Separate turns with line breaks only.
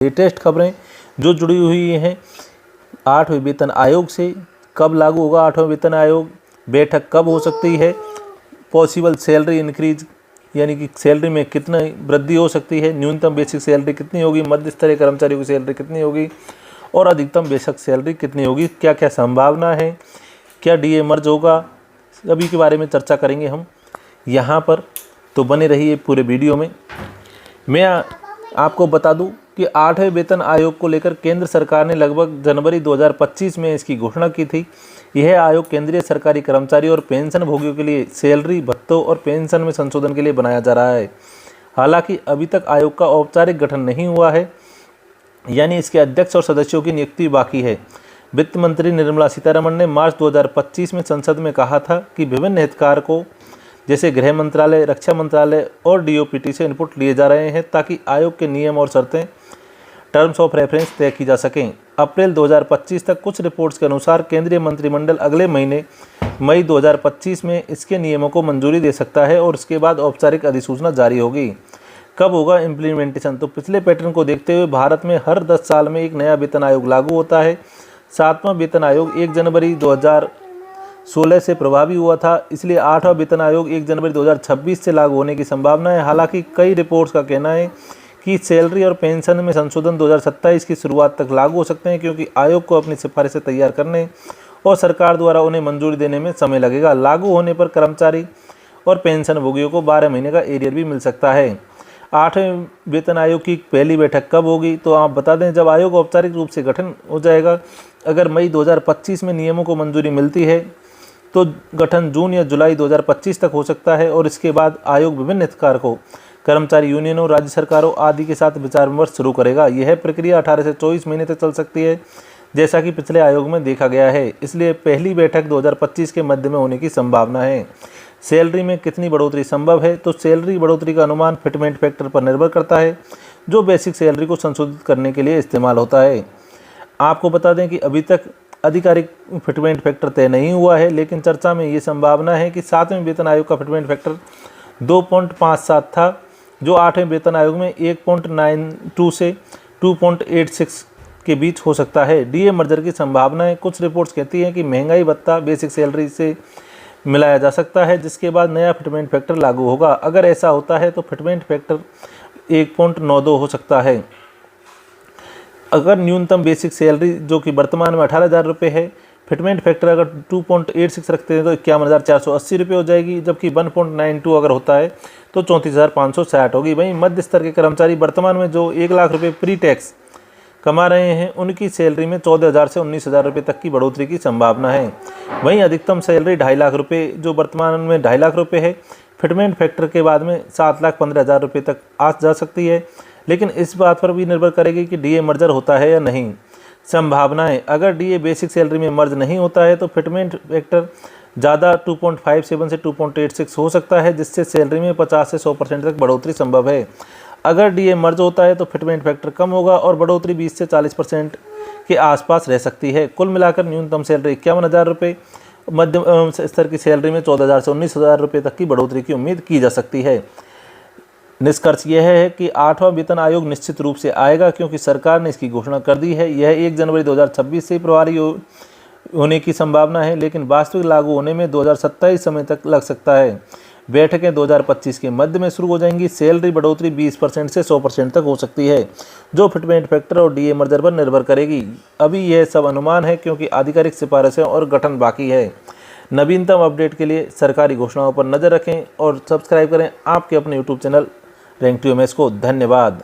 Latest खबरें जो जुड़ी हुई हैं 8वें वेतन आयोग से, कब लागू होगा 8वां वेतन आयोग, बैठक कब हो सकती है, पॉसिबल सैलरी इंक्रीज यानी कि सैलरी में कितना वृद्धि हो सकती है, न्यूनतम बेसिक सैलरी कितनी होगी, मध्य स्तरीय कर्मचारियों की सैलरी कितनी होगी और अधिकतम बेसिक सैलरी कितनी होगी, क्या क्या संभावना है, क्या डीए मर्ज होगा, सभी के बारे में चर्चा करेंगे हम यहाँ पर। तो बने रहिए पूरे वीडियो में। मैं आपको बता दूं कि 8वें वेतन आयोग को लेकर केंद्र सरकार ने लगभग जनवरी 2025 में इसकी घोषणा की थी। यह आयोग केंद्रीय सरकारी कर्मचारी और पेंशन भोगियों के लिए सैलरी, भत्तों और पेंशन में संशोधन के लिए बनाया जा रहा है। हालांकि अभी तक आयोग का औपचारिक गठन नहीं हुआ है, यानी इसके अध्यक्ष और सदस्यों की नियुक्ति बाकी है। वित्त मंत्री निर्मला सीतारमण ने मार्च 2025 में संसद में कहा था कि विभिन्न हितधारकों जैसे गृह मंत्रालय, रक्षा मंत्रालय और डीओपीटी से इनपुट लिए जा रहे हैं ताकि आयोग के नियम और शर्तें, टर्म्स ऑफ रेफरेंस तय की जा सकें। अप्रैल 2025 तक कुछ रिपोर्ट्स के अनुसार केंद्रीय मंत्रिमंडल अगले महीने मई 2025 में इसके नियमों को मंजूरी दे सकता है और उसके बाद औपचारिक अधिसूचना जारी होगी। कब होगा इम्प्लीमेंटेशन? तो पिछले पैटर्न को देखते हुए भारत में हर 10 साल में एक नया वेतन आयोग लागू होता है। 7वां वेतन आयोग 1 जनवरी 2016 से प्रभावी हुआ था, इसलिए 8वां वेतन आयोग 1 जनवरी 2026 से लागू होने की संभावना है। हालांकि कई रिपोर्ट्स का कहना है कि सैलरी और पेंशन में संशोधन 2027 की शुरुआत तक लागू हो सकते हैं, क्योंकि आयोग को अपनी सिफारिशें तैयार करने और सरकार द्वारा उन्हें मंजूरी देने में समय लगेगा। लागू होने पर कर्मचारी और पेंशन भोगियों को 12 महीने का एरियर भी मिल सकता है। 8वें वेतन आयोग की पहली बैठक कब होगी? तो आप बता दें, जब आयोग औपचारिक रूप से गठन हो जाएगा। अगर मई 2025 में नियमों को मंजूरी मिलती है तो गठन जून या जुलाई 2025 तक हो सकता है और इसके बाद आयोग विभिन्न हितधारकों, कर्मचारी यूनियनों, राज्य सरकारों आदि के साथ विचार विमर्श शुरू करेगा। यह प्रक्रिया 18 से 24 महीने तक चल सकती है, जैसा कि पिछले आयोग में देखा गया है। इसलिए पहली बैठक 2025 के मध्य में होने की संभावना है। सैलरी में कितनी बढ़ोतरी संभव है? तो सैलरी बढ़ोतरी का अनुमान फिटमेंट फैक्टर पर निर्भर करता है, जो बेसिक सैलरी को संशोधित करने के लिए इस्तेमाल होता है। आपको बता दें कि अभी तक आधिकारिक फिटमेंट फैक्टर तय नहीं हुआ है, लेकिन चर्चा में ये संभावना है कि 7वें वेतन आयोग का फिटमेंट फैक्टर 2.57 था, जो 8वें वेतन आयोग में 1.92 से 2.86 के बीच हो सकता है। डीए मर्जर की संभावनाएं, कुछ रिपोर्ट्स कहती हैं कि महंगाई भत्ता बेसिक सैलरी से मिलाया जा सकता है, जिसके बाद नया फिटमेंट फैक्टर लागू होगा। अगर ऐसा होता है तो फिटमेंट फैक्टर 1.92 हो सकता है। अगर न्यूनतम बेसिक सैलरी जो कि वर्तमान में 18,000 रुपये है, फिटमेंट फैक्टर अगर 2.86 रखते हैं तो 51,480 रुपये हो जाएगी, जबकि 1.92 अगर होता है तो 34,560 होगी। वहीं मध्य स्तर के कर्मचारी वर्तमान में जो 1 लाख रुपये प्री टैक्स कमा रहे हैं, उनकी सैलरी में 14,000 से 19,000 रुपये तक की बढ़ोतरी की संभावना है। वहीं अधिकतम सैलरी 2.5 लाख रुपये, जो वर्तमान में 2.5 लाख रुपये है, फिटमेंट फैक्टर के बाद में 7,15,000 रुपये तक आ जा सकती है, लेकिन इस बात पर भी निर्भर करेगी कि डीए मर्जर होता है या नहीं। संभावनाएं, अगर डीए बेसिक सैलरी में मर्ज नहीं होता है तो फिटमेंट फैक्टर ज़्यादा 2.57 से 2.86 हो सकता है, जिससे सैलरी में 50 से 100% तक बढ़ोतरी संभव है। अगर डीए मर्ज होता है तो फिटमेंट फैक्टर कम होगा और बढ़ोतरी 20 से 40% के आसपास रह सकती है। कुल मिलाकर न्यूनतम सैलरी 51,000 रुपये, मध्यम स्तर की सैलरी में 14,000 से 19,000 रुपये तक की बढ़ोतरी की उम्मीद की जा सकती है। निष्कर्ष यह है कि 8वां वेतन आयोग निश्चित रूप से आएगा, क्योंकि सरकार ने इसकी घोषणा कर दी है। यह 1 जनवरी 2026 से प्रभावी होने की संभावना है, लेकिन वास्तविक लागू होने में 2027 समय तक लग सकता है। बैठकें 2025 के मध्य में शुरू हो जाएंगी। सैलरी बढ़ोतरी 20% से 100% तक हो सकती है, जो फिटमेंट फैक्टर और डीए मर्जर पर निर्भर करेगी। अभी यह सब अनुमान है, क्योंकि आधिकारिक सिफारिशें और गठन बाकी है। नवीनतम अपडेट के लिए सरकारी घोषणाओं पर नज़र रखें और सब्सक्राइब करें आपके अपने YouTube channel rank to MS को। धन्यवाद।